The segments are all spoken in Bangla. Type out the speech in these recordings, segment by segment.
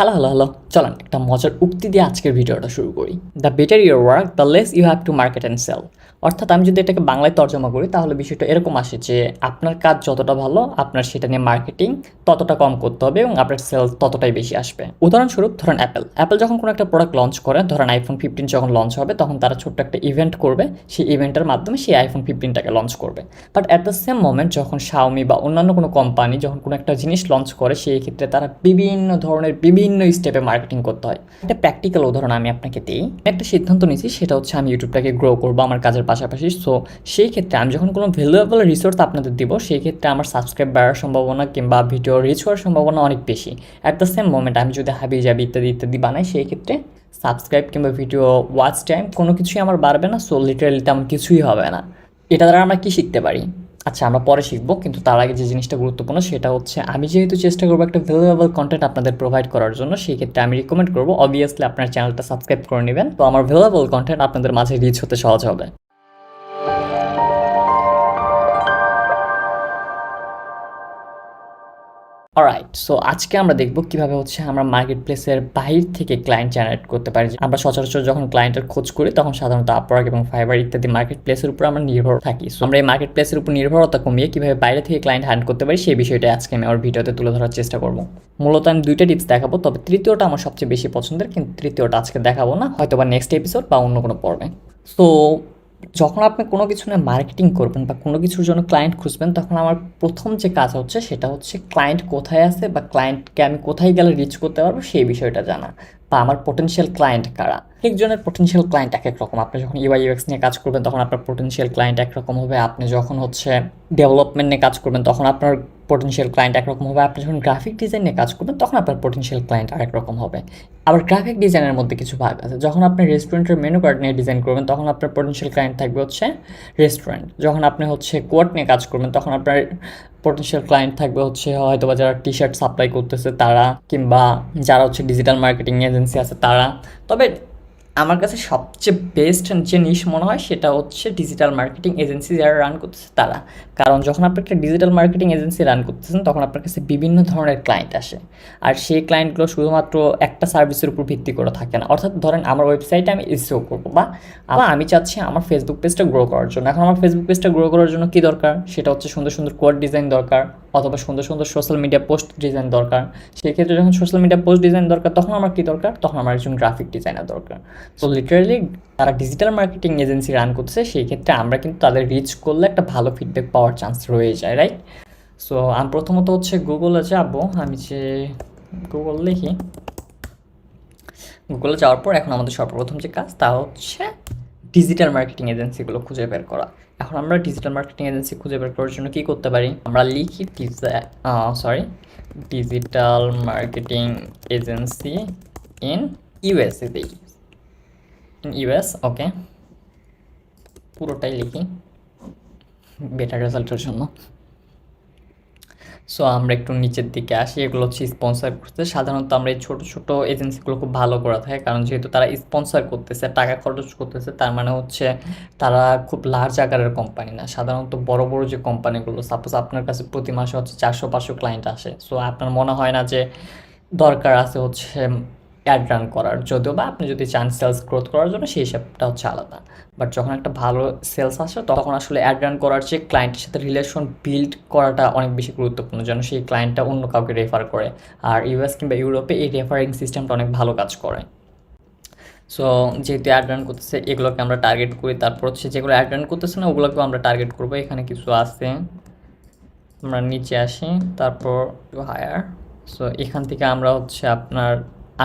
হ্যালো চলেন একটা মজার উক্তি দিয়ে আজকের ভিডিওটা শুরু করি। The better your work the less you have to market and sell. অর্থাৎ আমি যদি এটাকে বাংলায় তর্জমা করি তাহলে বিষয়টা এরকম আসে যে আপনার কাজ যতটা ভালো আপনার সেটা নিয়ে মার্কেটিং ততটা কম করতে হবে এবং আপনার সেল ততটাই বেশি আসবে। উদাহরণস্বরূপ ধরেন অ্যাপেল যখন কোনো একটা প্রোডাক্ট লঞ্চ করে, ধরেন আইফোন 15 যখন লঞ্চ হবে তখন তারা ছোট্ট একটা ইভেন্ট করবে, সেই ইভেন্টের মাধ্যমে সেই আইফোন 15টাকে লঞ্চ করবে। But at the same moment যখন শাওমি বা অন্যান্য কোনো কোম্পানি যখন কোনো একটা জিনিস লঞ্চ করে, সেই ক্ষেত্রে তারা বিভিন্ন ধরনের বিভিন্ন স্টেপে মার্কেটিং করতে হয়। একটা প্র্যাকটিক্যাল উদাহরণ আমি আপনাকে দিই। একটা সিদ্ধান্ত নিয়েছি, সেটা হচ্ছে আমি ইউটিউবটাকে গ্রো করবো আমার কাজের পাশাপাশি। সো সেই ক্ষেত্রে আমি যখন কোনো ভ্যালুয়েবল রিসোর্স আপনাদের দিব, সেই ক্ষেত্রে আমার সাবস্ক্রাইব বাড়ার সম্ভাবনা কিংবা ভিডিও রিচ হওয়ার সম্ভাবনা অনেক বেশি। অ্যাট দ্য সেম মোমেন্ট আমি যদি হাবি জাবি ইত্যাদি বানাই, সেই ক্ষেত্রে সাবস্ক্রাইব কিংবা ভিডিও ওয়াচ টাইম কোনো কিছুই আমার বাড়বে না। সো লিটারালি তেমন কিছুই হবে না। এটা দ্বারা আমরা কী শিখতে পারি? আচ্ছা, আমরা পরে শিখবো, কিন্তু তার আগে যে জিনিসটা গুরুত্বপূর্ণ সেটা হচ্ছে আমি যেহেতু চেষ্টা করবো একটা ভ্যালুয়েবল কন্টেন্ট আপনাদের প্রোভাইড করার জন্য, সেই ক্ষেত্রে আমি রিকমেন্ড করবো অবভিয়াসলি আপনার চ্যানেলটা সাবস্ক্রাইব করে নেবেন, তো আমার ভ্যালুয়েবল কন্টেন্ট আপনাদের মাঝে রিচ হতে সহজ হবে। অলরাইট, সো আজকে আমরা দেখব কিভাবে হচ্ছে আমরা মার্কেট প্লেসের বাহির থেকে ক্লায়েন্ট জেনারেট করতে পারি। আমরা সচরাচর যখন ক্লায়েন্টের খোঁজ করি তখন সাধারণত আপওয়ার্ক এবং ফাইবার ইত্যাদি মার্কেট প্লেসের উপর আমরা নির্ভর থাকি। সো আমরা এই মার্কেট প্লেসের উপর নির্ভরতা কমিয়ে কিভাবে বাইরে থেকে ক্লায়েন্ট হ্যান্ড করতে পারি সেই বিষয়টা আজকে আমি আমার ভিডিওতে তুলে ধরার চেষ্টা করব। মূলত আমি দুইটা টিপস দেখাবো, তবে তৃতীয়টা আমার সবচেয়ে বেশি পছন্দের, কিন্তু তৃতীয়টা আজকে দেখাবো না, হয়তো বা নেক্সট এপিসোড বা অন্য কোনো পর্বে। সো যখন আপনি কোনো কিছু নিয়ে মার্কেটিং করবেন বা কোনো কিছুর জন্য ক্লায়েন্ট খুঁজবেন, তখন আমার প্রথম যে কাজ হচ্ছে সেটা হচ্ছে ক্লায়েন্ট কোথায় আছে বা ক্লায়েন্টকে আমি কোথায় গেলে রিচ করতে পারবো সেই বিষয়টা জানা, বা আমার পোটেনশিয়াল ক্লায়েন্ট কারা। একজনের পোটেনশিয়াল ক্লায়েন্ট এক এক রকম। আপনি যখন ইউআই/ইউএক্স নিয়ে কাজ করবেন তখন আপনার পোটেনশিয়াল ক্লায়েন্ট একরকম হবে। আপনি যখন হচ্ছে ডেভেলপমেন্ট নিয়ে কাজ করবেন তখন আপনার পোটেনশিয়াল ক্লায়েন্ট একরকম হবে। আপনি যখন গ্রাফিক ডিজাইন নিয়ে কাজ করবেন তখন আপনার পোটেনশিয়াল ক্লায়েন্ট আরেক রকম হবে। আবার গ্রাফিক ডিজাইনের মধ্যে কিছু ভাগ আছে। যখন আপনি রেস্টুরেন্টের মেনু কার্ড নিয়ে ডিজাইন করবেন তখন আপনার পোটেনশিয়াল ক্লায়েন্ট থাকবে হচ্ছে রেস্টুরেন্ট। যখন আপনি হচ্ছে কোড নিয়ে কাজ করবেন তখন আপনার পোটেনশিয়াল ক্লায়েন্ট থাকবে হচ্ছে হয়তো বা যারা টি শার্ট সাপ্লাই করতেছে তারা, কিংবা যারা হচ্ছে ডিজিটাল মার্কেটিং এজেন্সি আছে তারা। তবে আমার কাছে সবচেয়ে বেস্ট যে নিশ মনে হয় সেটা হচ্ছে ডিজিটাল মার্কেটিং এজেন্সি যারা রান করতেছে তারা। কারণ যখন আপনি একটা ডিজিটাল মার্কেটিং এজেন্সি রান করতেছেন তখন আপনার কাছে বিভিন্ন ধরনের ক্লায়েন্ট আসে, আর সেই ক্লায়েন্টগুলো শুধুমাত্র একটা সার্ভিসের উপর ভিত্তি করে থাকে না। অর্থাৎ ধরেন আমার ওয়েবসাইটে আমি এসইও করবো, বা আমি চাচ্ছি আমার ফেসবুক পেজটা গ্রো করার জন্য। এখন আমার ফেসবুক পেজটা গ্রো করার জন্য কী দরকার? সেটা হচ্ছে সুন্দর সুন্দর কোড ডিজাইন দরকার, অথবা সুন্দর সুন্দর সোশ্যাল মিডিয়া পোস্ট ডিজাইন দরকার। সেক্ষেত্রে যখন সোশ্যাল মিডিয়া পোস্ট ডিজাইন দরকার তখন আমার কী দরকার? তখন আমার একজন গ্রাফিক ডিজাইনার দরকার। সো লিটারালি তারা ডিজিটাল মার্কেটিং এজেন্সি রান করছে, সেই ক্ষেত্রে আমরা কিন্তু তাদের রিচ করলে একটা ভালো ফিডব্যাক পাওয়ার চান্স রয়ে যায়, রাইট? সো আমি প্রথমত হচ্ছে গুগলে যাব। আমি যে গুগল লিখি, গুগলে যাওয়ার পর এখন আমাদের সর্বপ্রথম যে কাজ তা হচ্ছে ডিজিটাল মার্কেটিং এজেন্সিগুলো খুঁজে বের করা। এখন আমরা ডিজিটাল মার্কেটিং এজেন্সি খুঁজে বের করার জন্য কী করতে পারি? আমরা লিখি digital marketing agency in USA দিই, ইউএস। ওকে, পুরোটাই লিখি বেটার রেজাল্টের জন্য। সো আমরা একটু নিচের দিকে আসি। এগুলো হচ্ছে স্পন্সর করতে। সাধারণত আমরা এই ছোটো ছোটো এজেন্সিগুলো খুব ভালো করা থাকে, কারণ যেহেতু তারা স্পন্সর করতেছে, টাকা খরচ করতেছে, তার মানে হচ্ছে তারা খুব লার্জ আকারের কোম্পানি না। সাধারণত বড় বড় যে কোম্পানিগুলো, সাপোজ আপনার কাছে প্রতি মাসে হচ্ছে 400-500 ক্লায়েন্ট আসে, সো আপনার মনে হয় না যে দরকার আছে হচ্ছে অ্যাড রান করার, যদিও বা আপনি যদি চান সেলস গ্রোথ করার জন্য সেই হিসাবটা হচ্ছে আলাদা। বাট যখন একটা ভালো সেলস আসে তখন আসলে অ্যাড রান করার চেয়ে ক্লায়েন্টের সাথে রিলেশন বিল্ড করাটা অনেক বেশি গুরুত্বপূর্ণ, যেন সেই ক্লায়েন্টটা অন্য কাউকে রেফার করে। আর ইউএস কিংবা ইউরোপে এই রেফারিং সিস্টেমটা অনেক ভালো কাজ করে। সো যেহেতু অ্যাড রান করতেছে এগুলোকে আমরা টার্গেট করি। তারপর হচ্ছে যেগুলো অ্যাড রান করতেছে না ওগুলোকেও আমরা টার্গেট করবো। এখানে কিছু আছে, আমরা নিচে আসি, তারপর হায়ার। সো এখান থেকে আমরা হচ্ছে আপনার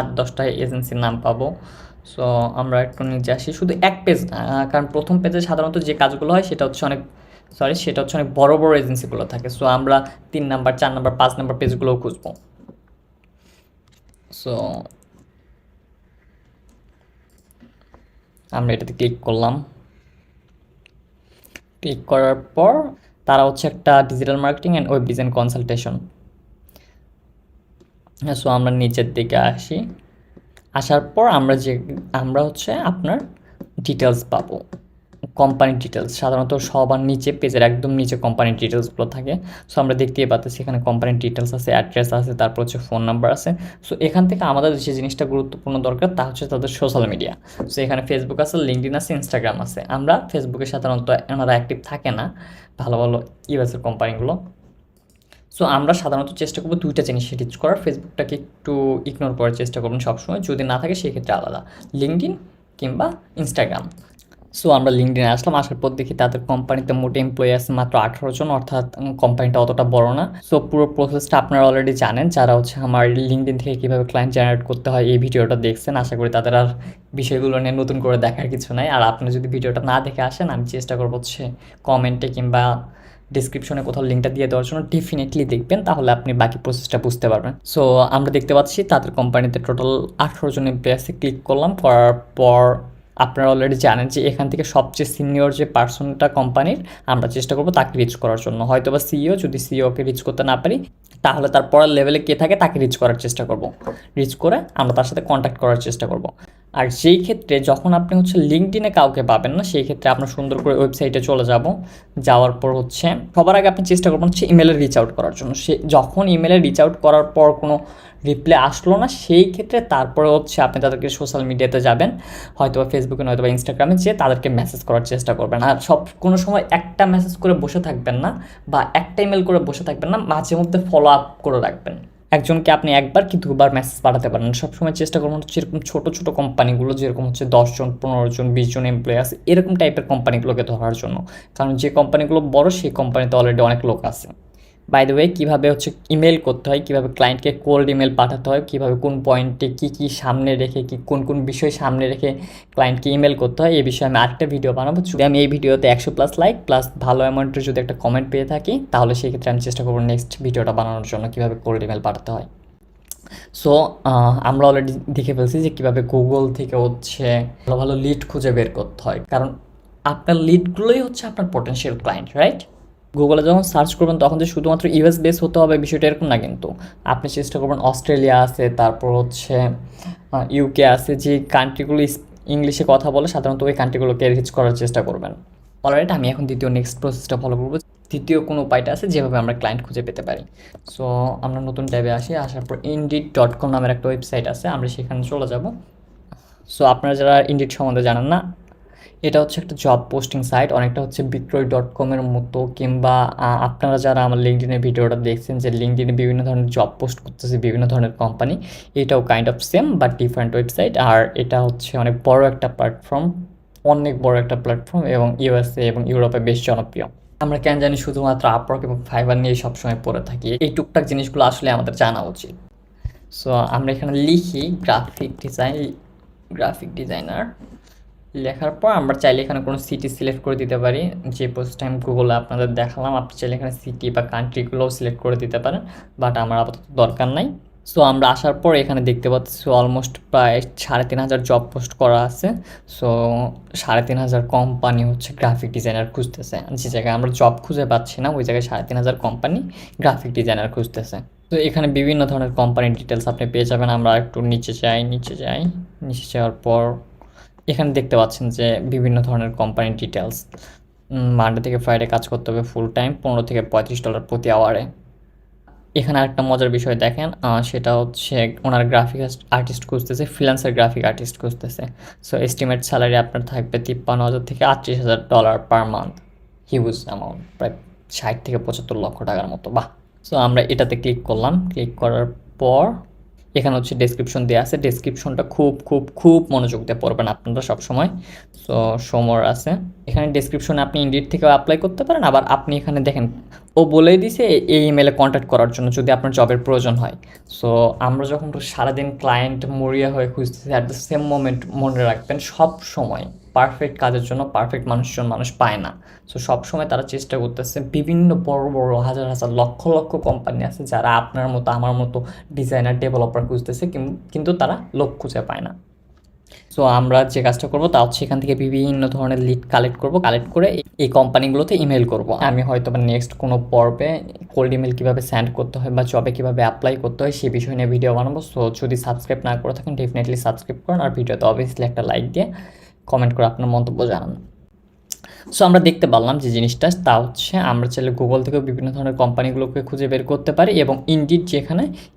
8-10টা এজেন্সির নাম পাবো। সো আমরা একটু নিচে আসি, শুধু এক পেজ না, কারণ প্রথম পেজে সাধারণত যে কাজগুলো হয় সেটা হচ্ছে অনেক বড় বড় এজেন্সিগুলো থাকে। সো আমরা 3 নাম্বার, 4 নাম্বার, 5 নাম্বার পেজগুলোও খুঁজবো। সো আমরা এটাতে ক্লিক করলাম। ক্লিক করার পর তারা হচ্ছে একটা digital marketing and web design consultation. So আমরা নিচের দিকে আসি। আসার পর আমরা হচ্ছে আপনার ডিটেলস পাবো। কোম্পানির ডিটেলস সাধারণত সবার নিচে পেজের একদম নিচে কোম্পানির ডিটেলসগুলো থাকে। সো আমরা দেখতেই পাচ্ছি এখানে কোম্পানির ডিটেলস আছে, অ্যাড্রেস আছে, তারপর হচ্ছে ফোন নাম্বার আছে। সো এখান থেকে আমাদের যে জিনিসটা গুরুত্বপূর্ণ দরকার তা হচ্ছে তাদের সোশ্যাল মিডিয়া। সো এখানে ফেসবুক আছে, লিঙ্কডইন আছে, ইনস্টাগ্রাম আছে। আমরা ফেসবুকে সাধারণত আমরা অ্যাক্টিভ থাকে না ভালো ভালো ইউএসের কোম্পানিগুলো। সো আমরা সাধারণত চেষ্টা করবো দুইটা জিনিস রিচ করার। ফেসবুকটাকে একটু ইগনোর করার চেষ্টা করবেন সবসময়, যদি না থাকে সেক্ষেত্রে আলাদা লিঙ্কডইন কিংবা ইনস্টাগ্রাম। সো আমরা লিঙ্কডইনে আসলাম, আসার পর দেখি তাদের কোম্পানিতে মোটে এমপ্লয়ি আছে মাত্র 18 জন, অর্থাৎ কোম্পানিটা অতটা বড় না। সো পুরো প্রসেসটা আপনারা অলরেডি জানেন, যারা হচ্ছে আমার লিঙ্কডইন থেকে কীভাবে ক্লায়েন্ট জেনারেট করতে হয় এই ভিডিওটা দেখছেন। আশা করি তাদের আর বিষয়গুলো নিয়ে নতুন করে দেখার কিছু নাই। আর আপনি যদি ভিডিওটা না দেখে আসেন, আমি চেষ্টা করবো হচ্ছে কমেন্টে কিংবা ডিসক্রিপশনে কোথাও লিঙ্কটা দিয়ে দেওয়ার জন্য। ডেফিনেটলি দেখবেন, তাহলে আপনি বাকি প্রসেসটা বুঝতে পারবেন। সো আমরা দেখতে পাচ্ছি তাদের কোম্পানিতে টোটাল 18 জন এমপ্লয়ি আছে। ক্লিক করলাম, করার পর আপনারা অলরেডি জানেন যে এখান থেকে সবচেয়ে সিনিয়র যে পার্সনটা কোম্পানির, আমরা চেষ্টা করবো তাকে রিচ করার জন্য। হয়তো বা সিইও, যদি সিইওকে রিচ করতে না পারি তাহলে তার পরের লেভেলে কে থাকে তাকে রিচ করার চেষ্টা করব। রিচ করে আমরা তার সাথে কন্ট্যাক্ট করার চেষ্টা করব। আর সেই ক্ষেত্রে যখন আপনি হচ্ছে লিঙ্কডইনে কাউকে পাবেন না, সেই ক্ষেত্রে আপনার সুন্দর করে ওয়েবসাইটে চলে যাব। যাওয়ার পর হচ্ছে সবার আগে আপনি চেষ্টা করবেন হচ্ছে ইমেলে রিচ আউট করার জন্য। সে যখন ইমেলে রিচ আউট করার পর কোনো রিপ্লাই আসলো না, সেই ক্ষেত্রে তারপরে হচ্ছে আপনি তাদেরকে সোশ্যাল মিডিয়াতে যাবেন, হয়তো বা ফেসবুকে নয়তো বা ইনস্টাগ্রামে, যেয়ে তাদেরকে মেসেজ করার চেষ্টা করবেন। আর কোনো সময় একটা মেসেজ করে বসে থাকবেন না বা একটা ইমেল করে বসে থাকবেন না, মাঝে মধ্যে ফলো আপ করে রাখবেন। একজনকে আপনি একবার কি দুবার মেসেজ পাঠাতে পারেন। সবসময় চেষ্টা করবেন হচ্ছে এরকম ছোটো ছোটো কোম্পানিগুলো, যেরকম হচ্ছে 10 জন, 15 জন, 20 জন এমপ্লয়ি আছে, এরকম টাইপের কোম্পানিগুলোকে ধরার জন্য। কারণ যে কোম্পানিগুলো বড়, সেই কোম্পানিতে অলরেডি অনেক লোক আছে। বাই দ্য ওয়ে, কীভাবে হচ্ছে ইমেল করতে হয়, কীভাবে ক্লায়েন্টকে কোল্ড ইমেল পাঠাতে হয়, কীভাবে কোন পয়েন্টে কী সামনে রেখে কোন বিষয় সামনে রেখে ক্লায়েন্টকে ইমেল করতে হয়, এই বিষয়ে আমি আরেকটা ভিডিও বানাবো। যদি আমি এই ভিডিওতে 100+ লাইক প্লাস ভালো অ্যামাউন্টের যদি একটা কমেন্ট পেয়ে থাকি, তাহলে সেক্ষেত্রে আমি চেষ্টা করবো নেক্সট ভিডিওটা বানানোর জন্য কীভাবে কোল্ড ইমেল পাঠাতে হয়। সো আমরা অলরেডি দেখে ফেলছি যে কীভাবে গুগল থেকে হচ্ছে ভালো ভালো লিড খুঁজে বের করতে হয়, কারণ আপনার লিডগুলোই হচ্ছে আপনার পটেনশিয়াল ক্লায়েন্ট, রাইট? গুগলে যখন সার্চ করবেন তখন যে শুধুমাত্র ইউএস বেস হতে হবে বিষয়টা এরকম না, কিন্তু আপনি চেষ্টা করবেন অস্ট্রেলিয়া আছে, তারপর হচ্ছে ইউকে আছে, যে কান্ট্রিগুলো ইংলিশে কথা বলে সাধারণত ওই কান্ট্রিগুলোকে রিচ করার চেষ্টা করবেন। অলরাইট, আমি এখন দ্বিতীয় নেক্সট প্রসেসটা ফলো করবো। তৃতীয় কোনো উপায়টা আছে যেভাবে আমরা ক্লায়েন্ট খুঁজে পেতে পারি। সো আমরা নতুন ট্যাবে আসি, আসার পর indeed.com নামের একটা ওয়েবসাইট আছে, আমরা সেখানে চলে যাব। সো আপনারা যারা ইন্ডিড সম্বন্ধে জানেন না, এটা হচ্ছে একটা জব পোস্টিং সাইট, অনেকটা হচ্ছে বিক্রয়.com-এর মতো। কিংবা আপনারা যারা আমার লিঙ্কডইনের ভিডিওটা দেখছেন যে লিঙ্কডইনে বিভিন্ন ধরনের জব পোস্ট করতেছে বিভিন্ন ধরনের কোম্পানি, এটাও kind of same but different website. আর এটা হচ্ছে অনেক বড় একটা প্ল্যাটফর্ম, এবং ইউএসএ এবং ইউরোপে বেশ জনপ্রিয়। আমরা কেন জানি শুধুমাত্র আপওয়ার্ক এবং ফাইবার নিয়ে সবসময় পড়ে থাকি, এই টুকটাক জিনিসগুলো আসলে আমাদের জানা উচিত। সো আমরা এখানে লিখি গ্রাফিক ডিজাইনার, লেখার পর আমরা চাইলে এখানে কোনো সিটি সিলেক্ট করে দিতে পারি। যে পোস্ট টাইম গুগলে আপনাদের দেখালাম, আপনি চাইলে এখানে সিটি বা কান্ট্রিগুলোও সিলেক্ট করে দিতে পারেন, বাট আমার আপাতত দরকার নাই। সো আমরা আসার পর এখানে দেখতে পাচ্ছি অলমোস্ট প্রায় 3,500 জব পোস্ট করা আছে। সো 3,500 কোম্পানি হচ্ছে গ্রাফিক ডিজাইনার খুঁজতেছে। যে জায়গায় আমরা জব খুঁজে পাচ্ছি না, ওই জায়গায় 3,500 কোম্পানি গ্রাফিক ডিজাইনার খুঁজতেছে। তো এখানে বিভিন্ন ধরনের কোম্পানির ডিটেলস আপনি পেয়ে যাবেন। আমরা একটু নিচে যাওয়ার পর এখানে দেখতে পাচ্ছেন যে বিভিন্ন ধরনের কোম্পানির ডিটেলস। মানডে থেকে ফ্রাইডে কাজ করতে হবে, ফুল টাইম, $15 থেকে $35 প্রতি আওয়ারে। এখানে আরেকটা মজার বিষয় দেখেন, সেটা হচ্ছে ওনার গ্রাফিক আর্টিস্ট খুঁজতেছে, ফ্রিল্যান্সার গ্রাফিক আর্টিস্ট খুঁজতেছে। সো এস্টিমেট স্যালারি আপনার থাকবে $53,000 থেকে $38,000 পার মান্থ। হিউজ অ্যামাউন্ট, প্রায় 60 থেকে 75 লক্ষ টাকার মতো। বাহ! সো আমরা এটাতে ক্লিক করলাম। ক্লিক করার পর এখানে হচ্ছে ডেসক্রিপশন দেওয়া আছে। ডেসক্রিপশনটা খুব খুব খুব মনোযোগ দিয়ে পড়বেন আপনারা সবসময়। সো সোমর আছে এখানে ডেসক্রিপশনে, আপনি ইন্ডিড থেকেও অ্যাপ্লাই করতে পারেন। আবার আপনি এখানে দেখেন ও বলেই দিছে এই ইমেলে কন্ট্যাক্ট করার জন্য যদি আপনার জবের প্রয়োজন হয়। সো আমরা যখন সারাদিন ক্লায়েন্ট মরিয়া হয়ে খুঁজতেছি, অ্যাট দ্য সেম মোমেন্ট মনে রাখবেন সব সময় পারফেক্ট কাজের জন্য পারফেক্ট মানুষ পায় না। সো সবসময় তারা চেষ্টা করতেছে, বিভিন্ন বড় বড় হাজার হাজার লক্ষ লক্ষ কোম্পানি আছে যারা আপনার মতো আমার মতো ডিজাইনার ডেভেলপার খুঁজতেছে, কিন্তু তারা লোক খুঁজে পায় না। সো আমরা যে কাজটা করবো তা হচ্ছে এখান থেকে বিভিন্ন ধরনের লিড কালেক্ট করে এই কোম্পানিগুলোতে ইমেল করব। আমি হয়তো বা নেক্সট কোনো পর্বে কোল্ড ইমেল কীভাবে সেন্ড করতে হয় বা জবে কীভাবে অ্যাপ্লাই করতে হয় সেই বিষয় নিয়ে ভিডিও বানাবো। সো যদি সাবস্ক্রাইব না করে থাকেন ডেফিনেটলি সাবস্ক্রাইব করুন, আর ভিডিওতে অবভিয়াসলি একটা লাইক দিয়ে কমেন্ট করে আপনার মন্তব্য জানান। সো আমরা দেখতে পারলাম যে জিনিসটা, তা হচ্ছে আমরা চাইলে গুগল থেকেও বিভিন্ন ধরনের কোম্পানিগুলোকে খুঁজে বের করতে পারি, এবং ইনডিড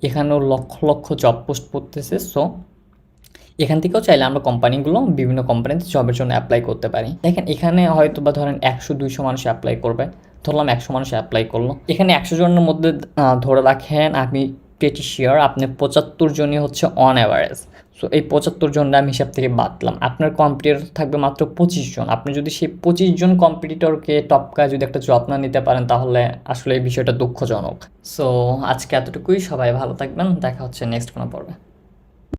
এখানেও লক্ষ লক্ষ জব পোস্ট করতেছে। সো এখান থেকেও চাইলে আমরা বিভিন্ন কোম্পানিতে জবের জন্য অ্যাপ্লাই করতে পারি। দেখেন এখানে হয়তো বা ধরেন 100-200 মানুষ অ্যাপ্লাই করবে, ধরলাম 100 মানুষ অ্যাপ্লাই করলো, এখানে 100 জনের মধ্যে ধরে রাখেন আমি প্রেটি শিওর আপনি 75 জনই হচ্ছে অন অ্যাভারেজ। সো এই 75 জনটা আমি হিসাব থেকে বাদলাম, আপনার কম্পিটিটর থাকবে মাত্র 25 জন। আপনি যদি সেই 25 জন কম্পিটিটরকে টপকায় যদি একটা জব না নিতে পারেন, তাহলে আসলে এই বিষয়টা দুঃখজনক। সো আজকে এতটুকুই, সবাই ভালো থাকবেন, দেখা হচ্ছে নেক্সট কোনো পর্বে।